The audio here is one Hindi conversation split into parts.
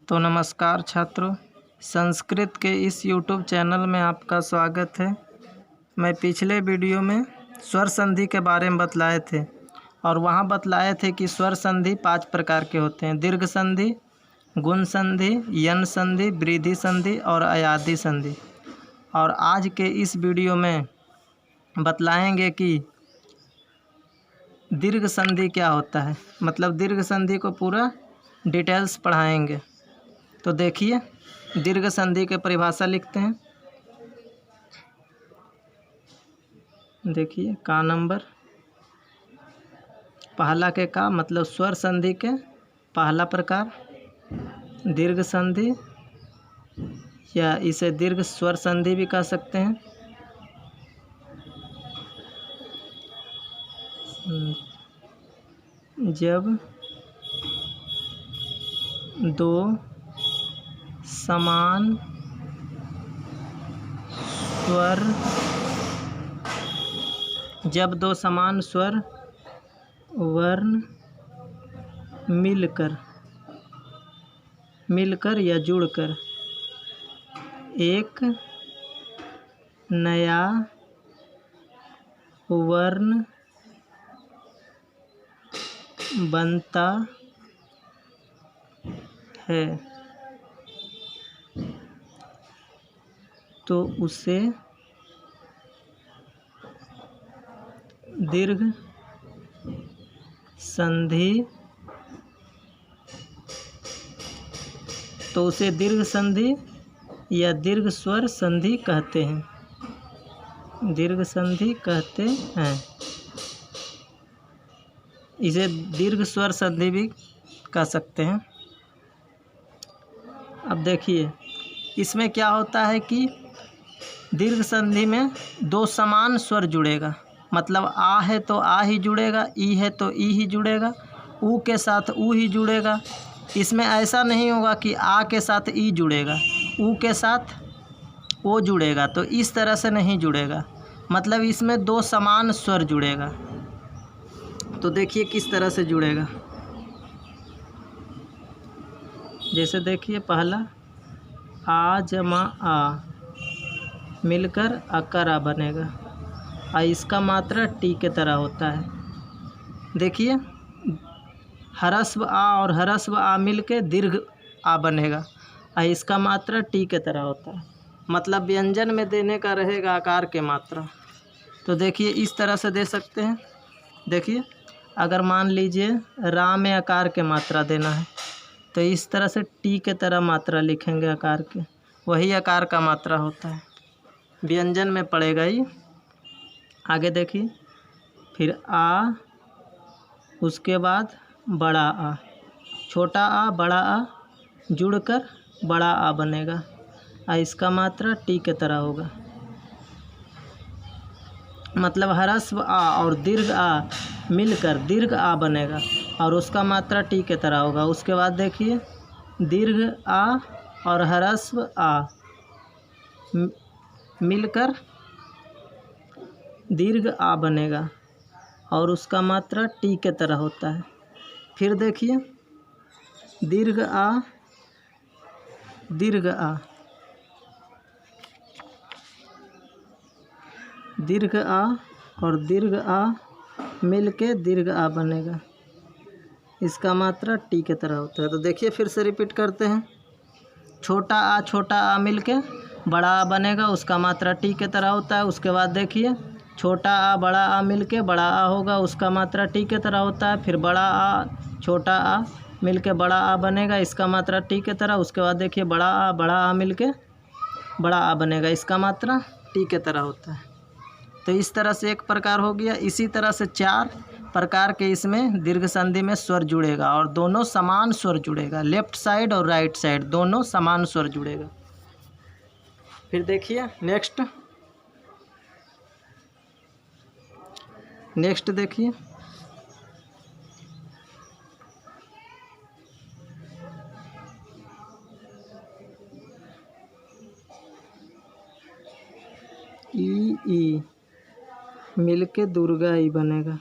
तो नमस्कार छात्रों, संस्कृत के इस YouTube चैनल में आपका स्वागत है। मैं पिछले वीडियो में स्वर संधि के बारे में बतलाए थे और वहाँ बतलाए थे कि स्वर संधि 5 प्रकार के होते हैं: दीर्घ संधि, गुण संधि, यन संधि, वृद्धि संधि और अयादि संधि। और आज के इस वीडियो में बतलाएंगे कि दीर्घ संधि क्या होता है, मतलब दीर्घ संधि को पूरा डिटेल्स पढ़ाएंगे। तो देखिए, दीर्घ संधि के परिभाषा लिखते हैं। देखिए, का नंबर पहला के का मतलब स्वर संधि के पहला प्रकार दीर्घ संधि, या इसे दीर्घ स्वर संधि भी कह सकते हैं। जब दो समान स्वर वर्ण मिलकर या जुड़कर एक नया वर्ण बनता है तो उसे दीर्घ संधि या दीर्घ स्वर संधि कहते हैं। दीर्घ संधि कहते हैं। इसे दीर्घ स्वर संधि भी कह सकते हैं। अब देखिए, इसमें क्या होता है कि दीर्घ संधि में दो समान स्वर जुड़ेगा, मतलब आ है तो आ ही जुड़ेगा, ई है तो ई ही जुड़ेगा, ऊ के साथ ऊ ही जुड़ेगा। इसमें ऐसा नहीं होगा कि आ के साथ ई जुड़ेगा, ऊ के साथ ओ जुड़ेगा, तो इस तरह से नहीं जुड़ेगा। मतलब इसमें दो समान स्वर जुड़ेगा। तो देखिए किस तरह से जुड़ेगा। जैसे देखिए, पहला आ जमा आ मिलकर अकरा बनेगा और इसका मात्रा टी के तरह होता है। देखिए, ह्रस्व आ और ह्रस्व आ मिलके दीर्घ आ बनेगा और इसका मात्रा टी के तरह होता है। मतलब व्यंजन में देने का रहेगा आकार के मात्रा। तो देखिए, इस तरह से दे सकते हैं। देखिए, अगर मान लीजिए रा में आकार के मात्रा देना है तो इस तरह से टी के तरह मात्रा लिखेंगे आकार के, वही आकार का मात्रा होता है, व्यंजन में पड़ेगा ही। आगे देखिए, फिर आ, उसके बाद बड़ा आ, छोटा आ बड़ा आ जुड़कर बड़ा आ बनेगा और इसका मात्रा टी के तरह होगा। मतलब ह्रस्व आ और दीर्घ आ मिलकर दीर्घ आ बनेगा और उसका मात्रा टी के तरह होगा। उसके बाद देखिए, दीर्घ आ और ह्रस्व आ मिलकर दीर्घ आ बनेगा और उसका मात्रा टी के तरह होता है। फिर देखिए, दीर्घ आ दीर्घ आ दीर्घ आ और दीर्घ आ मिलके दीर्घ आ बनेगा, इसका मात्रा टी के तरह होता है। तो देखिए, फिर से रिपीट करते हैं। छोटा आ मिलके बड़ा आ बनेगा, उसका मात्रा टी के तरह होता है। उसके बाद देखिए, छोटा आ बड़ा आ मिलके बड़ा आ होगा, उसका मात्रा टी के तरह होता है। फिर बड़ा आ छोटा आ मिलके बड़ा आ बनेगा, इसका मात्रा टी के तरह। उसके बाद देखिए, बड़ा आ मिलके बड़ा आ बनेगा, इसका मात्रा टी के तरह होता है। तो इस तरह से एक प्रकार हो गया। इसी तरह से 4 प्रकार के इसमें दीर्घ संधि में स्वर जुड़ेगा और दोनों समान स्वर जुड़ेगा, लेफ्ट साइड और राइट साइड दोनों समान स्वर जुड़ेगा। फिर देखिए नेक्स्ट देखिए, ई मिलके दुर्गा ई बनेगा।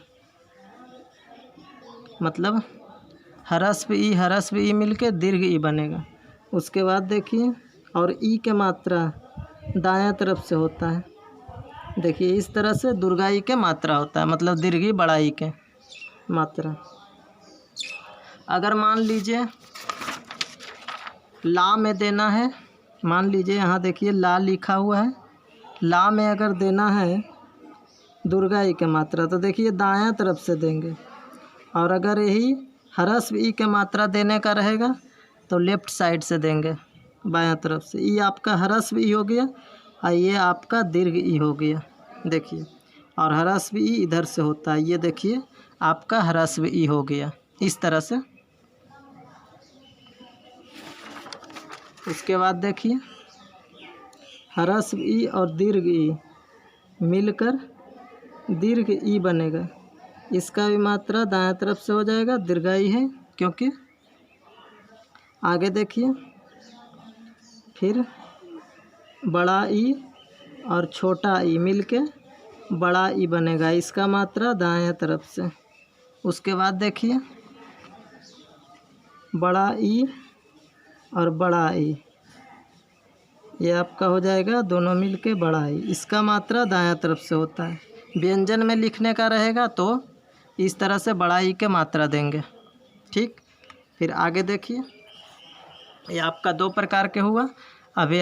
मतलब ह्रस्व ई मिलके दीर्घ ई बनेगा। उसके बाद देखिए, और ई के मात्रा दायां तरफ से होता है। देखिए इस तरह से दुर्गा ई के मात्रा होता है, मतलब दीर्घ बड़ा ई के मात्रा। अगर मान लीजिए ला में देना है, मान लीजिए यहाँ देखिए ला लिखा हुआ है, ला में अगर देना है दुर्गा ई के मात्रा तो देखिए दायां तरफ से देंगे, और अगर यही ह्रस्व ई के मात्रा देने का रहेगा तो लेफ़्ट साइड से देंगे, बायां तरफ से। ई आपका ह्रस्व ई हो गया और ये आपका दीर्घ ई हो गया। देखिए, और ह्रस्व ई इधर से होता है, ये देखिए आपका ह्रस्व ई हो गया इस तरह से। उसके बाद देखिए ह्रस्व ई और दीर्घ ई मिलकर दीर्घ ई बनेगा। इसका भी मात्रा दायां तरफ से हो जाएगा, दीर्घाई है क्योंकि। आगे देखिए, फिर बड़ा ई और छोटा ई मिलके बड़ा ई बनेगा, इसका मात्रा दायां तरफ से। उसके बाद देखिए बड़ा ई और बड़ा ई, ये आपका हो जाएगा दोनों मिलके बड़ा ई, इसका मात्रा दायां तरफ से होता है। व्यंजन में लिखने का रहेगा तो इस तरह से बड़ा ई के मात्रा देंगे, ठीक। फिर आगे देखिए, ये आपका 2 प्रकार के हुआ। अभी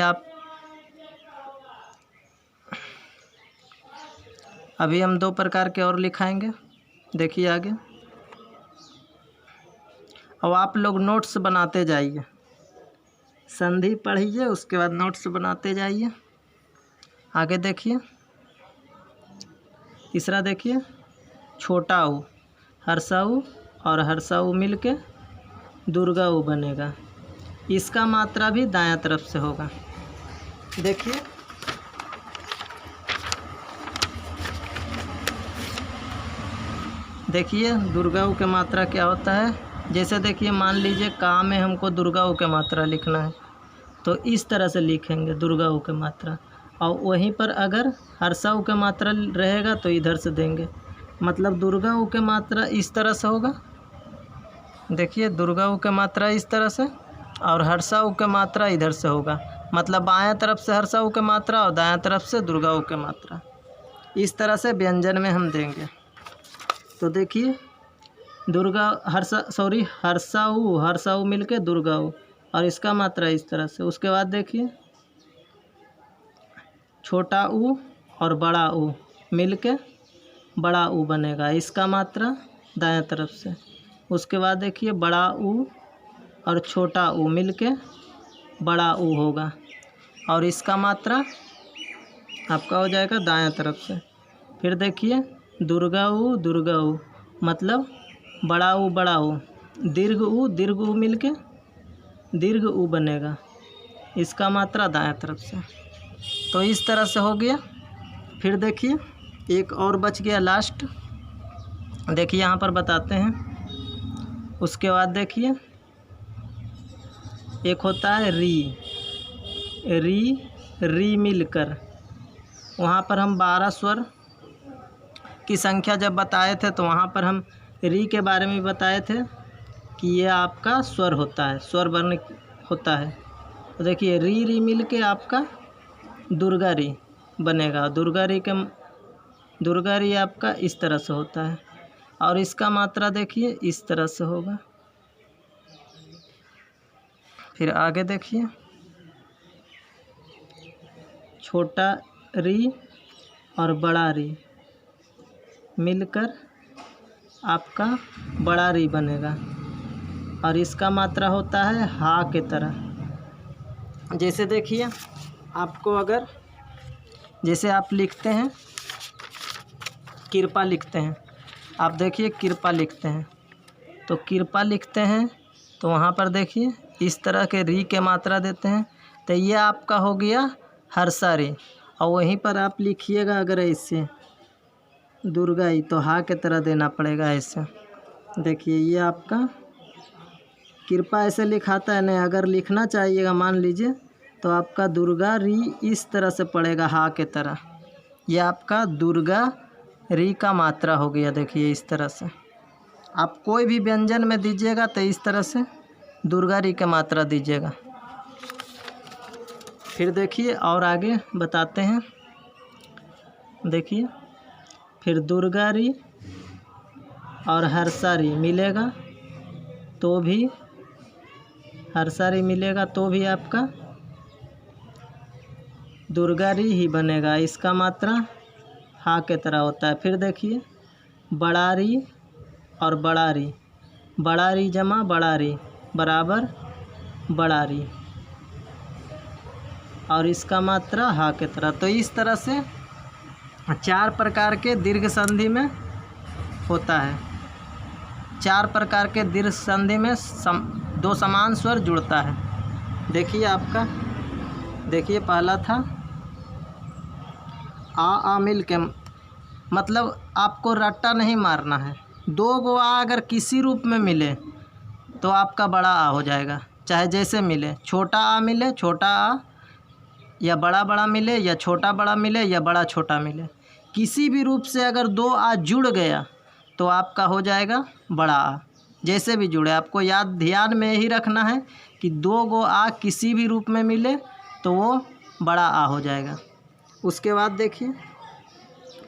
हम 2 प्रकार के और लिखाएंगे। देखिए आगे, अब आप लोग नोट्स बनाते जाइए, संधि पढ़िए उसके बाद नोट्स बनाते जाइए। आगे देखिए तीसरा, देखिए छोटा ऊ, हर्षा ऊ और हर्षा ऊ मिलके दुर्गा ऊ बनेगा, इसका मात्रा भी दायां तरफ से होगा। देखिए दुर्गा ऊ के मात्रा क्या होता है। जैसे देखिए मान लीजिए का में हमको दुर्गा ऊ के मात्रा लिखना है तो इस तरह से लिखेंगे दुर्गा ऊ के मात्रा, और वहीं पर अगर हर्षा ऊ के मात्रा रहेगा तो इधर से देंगे, मतलब दुर्गा ऊ के मात्रा इस तरह से होगा। देखिए दुर्गा ऊ के मात्रा इस तरह से और हर्षा ऊ के मात्रा इधर से होगा, मतलब बायां तरफ से हर्षा ऊ के मात्रा और दायां तरफ से दुर्गा ऊ के मात्रा। इस तरह से व्यंजन में हम देंगे। तो देखिए हर्षा ऊ मिलके दुर्गा ऊ, और इसका मात्रा इस तरह से। उसके बाद देखिए छोटा ऊ और बड़ा ऊ मिलके बड़ा ऊ बनेगा, इसका मात्रा दायां तरफ से। उसके बाद देखिए बड़ा ऊ और छोटा ऊ मिलके बड़ा ऊ होगा, और इसका मात्रा आपका हो जाएगा दायां तरफ से। फिर देखिए दुर्गा ऊ मतलब बड़ा ऊ, दीर्घ ऊ मिलके दीर्घ ऊ बनेगा, इसका मात्रा दायां तरफ से। तो इस तरह से हो गया। फिर देखिए एक और बच गया लास्ट, देखिए यहाँ पर बताते हैं। उसके बाद देखिए एक होता है री मिलकर, वहाँ पर हम 12 स्वर की संख्या जब बताए थे तो वहाँ पर हम री के बारे में बताए थे कि ये आपका स्वर होता है, स्वर वर्ण होता है। तो देखिए री मिल के आपका दुर्गा री बनेगा, दुर्गा री आपका इस तरह से होता है, और इसका मात्रा देखिए इस तरह से होगा। फिर आगे देखिए छोटा री और बड़ा री मिलकर आपका बड़ा री बनेगा, और इसका मात्रा होता है हा के तरह। जैसे देखिए आपको अगर जैसे आप लिखते हैं कृपा लिखते हैं, आप देखिए कृपा लिखते हैं तो कृपा लिखते हैं तो वहाँ पर देखिए इस तरह के री के मात्रा देते हैं, तो ये आपका हो गया हर्षा री। और वहीं पर आप लिखिएगा अगर ऐसे दुर्गा ई तो हा के तरह देना पड़ेगा ऐसे। देखिए ये आपका कृपा ऐसे लिखाता है नहीं, अगर लिखना चाहिएगा मान लीजिए तो आपका दुर्गा री इस तरह से पड़ेगा हा के तरह, ये आपका दुर्गा री का मात्रा हो गया। देखिए इस तरह से आप कोई भी व्यंजन में दीजिएगा तो इस तरह से दुर्गा री का मात्रा दीजिएगा। फिर देखिए और आगे बताते हैं। देखिए फिर दुर्गारी और हर्षारी मिलेगा तो भी, हर्षारी मिलेगा तो भी आपका दुर्गारी ही बनेगा। इसका मात्रा हा के तरह होता है। फिर देखिए बड़ारी और बड़ारी, बड़ारी जमा बड़ारी बराबर बड़ारी, और इसका मात्रा हा के तरह। तो इस तरह से 4 प्रकार के दीर्घ संधि में होता है। 4 प्रकार के दीर्घ संधि में 2 समान स्वर जुड़ता है। देखिए आपका, देखिए पहला था आ मिल के, मतलब आपको रट्टा नहीं मारना है। 2 गो आ अगर किसी रूप में मिले तो आपका बड़ा आ हो जाएगा, चाहे जैसे मिले। छोटा आ मिले छोटा आ, या बड़ा बड़ा मिले या छोटा बड़ा मिले या बड़ा छोटा मिले, किसी भी रूप से अगर 2 आ जुड़ गया तो आपका हो जाएगा बड़ा आ। जैसे भी जुड़े, आपको याद ध्यान में यही रखना है कि 2 गो आ किसी भी रूप में मिले तो वो बड़ा आ हो जाएगा। उसके बाद देखिए,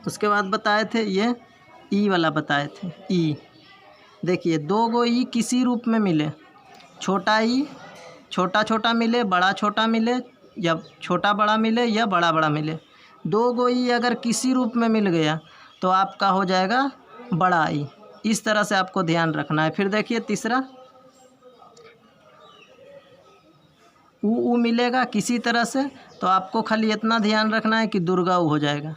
उसके बाद बताए थे ये ई वाला बताए थे। ई देखिए 2 गो ई किसी रूप में मिले, छोटा ई छोटा छोटा मिले, बड़ा छोटा मिले, या छोटा बड़ा मिले या बड़ा बड़ा मिले। 2 गो ई अगर किसी रूप में मिल गया तो आपका हो जाएगा बड़ा ई। इस तरह से आपको ध्यान रखना है। फिर देखिए तीसरा ऊ मिलेगा किसी तरह से, तो आपको खाली इतना ध्यान रखना है कि दुर्गा ऊ हो जाएगा।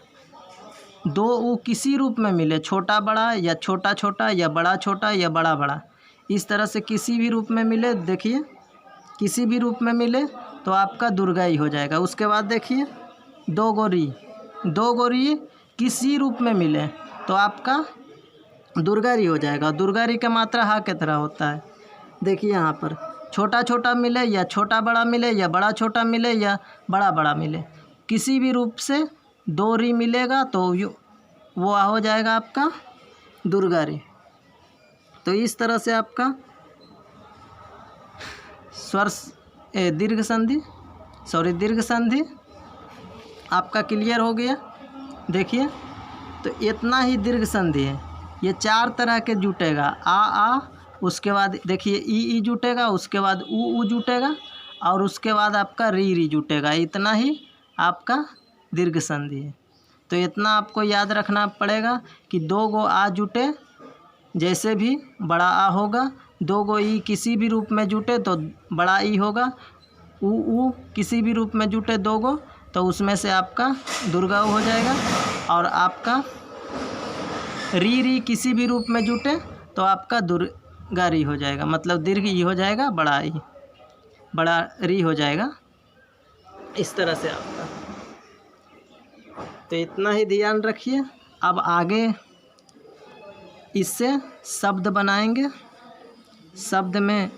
2 ऊ किसी रूप में मिले, छोटा बड़ा या छोटा छोटा या बड़ा छोटा या बड़ा बड़ा, इस तरह से किसी भी रूप में मिले, देखिए किसी भी रूप में मिले तो आपका दुर्गा ही हो जाएगा। उसके बाद देखिए 2 गोरी, 2 गोरी किसी रूप में मिले तो आपका दुर्गारी हो जाएगा। दुर्गारी का मात्रा हा के तरह होता है। देखिए यहाँ पर छोटा छोटा मिले या छोटा बड़ा मिले या बड़ा छोटा मिले या बड़ा बड़ा मिले, किसी भी रूप से 2 री मिलेगा तो वो हो जाएगा आपका दुर्गारी। तो इस तरह से आपका दीर्घ संधि आपका क्लियर हो गया। देखिए तो इतना ही दीर्घ संधि है, ये 4 तरह के जुटेगा। आ, उसके बाद देखिए ई जुटेगा, उसके बाद ऊ जुटेगा, और उसके बाद आपका री जुटेगा। इतना ही आपका दीर्घ संधि है। तो इतना आपको याद रखना पड़ेगा कि 2 गो आ जुटे जैसे भी बड़ा आ होगा, 2 गो ई किसी भी रूप में जुटे तो बड़ा ई होगा, ऊ किसी भी रूप में जुटे 2 गो तो उसमें से आपका दुर्गा हो जाएगा, और आपका री किसी भी रूप में जुटे तो आपका दुर्गा री हो जाएगा, मतलब दीर्घ ई हो जाएगा, बड़ा ई, बड़ा री हो जाएगा। इस तरह से आपका, तो इतना ही ध्यान रखिए। अब आगे इससे शब्द बनाएंगे, शब्द में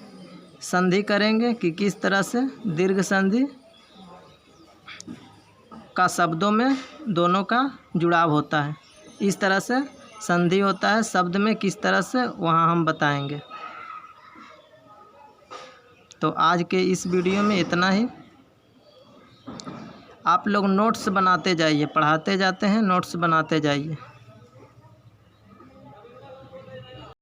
संधि करेंगे कि किस तरह से दीर्घ संधि का शब्दों में दोनों का जुड़ाव होता है। इस तरह से संधि होता है शब्द में, किस तरह से वहाँ हम बताएंगे। तो आज के इस वीडियो में इतना ही। आप लोग नोट्स बनाते जाइए, पढ़ाते जाते हैं, नोट्स बनाते जाइए।